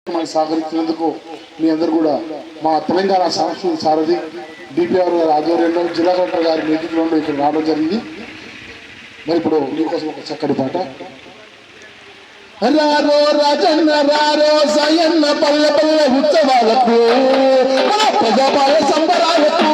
సహకరించినందుకు మీ అందరూ కూడా మా తెలంగాణ సాంస్కృతిక సారథి డిపిఆర్ గారి ఆధ్వర్యంలో జిల్లా కలెక్టర్ గారి నేతృత్వంలో ఇక్కడ రావడం జరిగింది. మరి ఇప్పుడు మీకోసం ఒక చక్కటి పాట. రారో రాజన్న రారో సయన్న పల్లె పల్లె ఉత్సవాలకు ప్రజాపాలన సంబరాలకు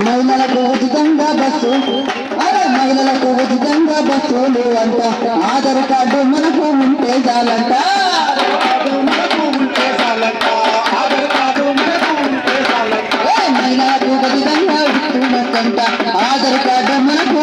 మహిళలకు ఉచితంగా బస్సు మహిళలకు ఉచితంగా బస్సులు అంట. ఆధార్ కార్డు మనకు ఉంటే చాలంట. మహిళలకు ఉచితంగా ఇస్తున్నట్టంట. ఆధార్ కార్డు మనకు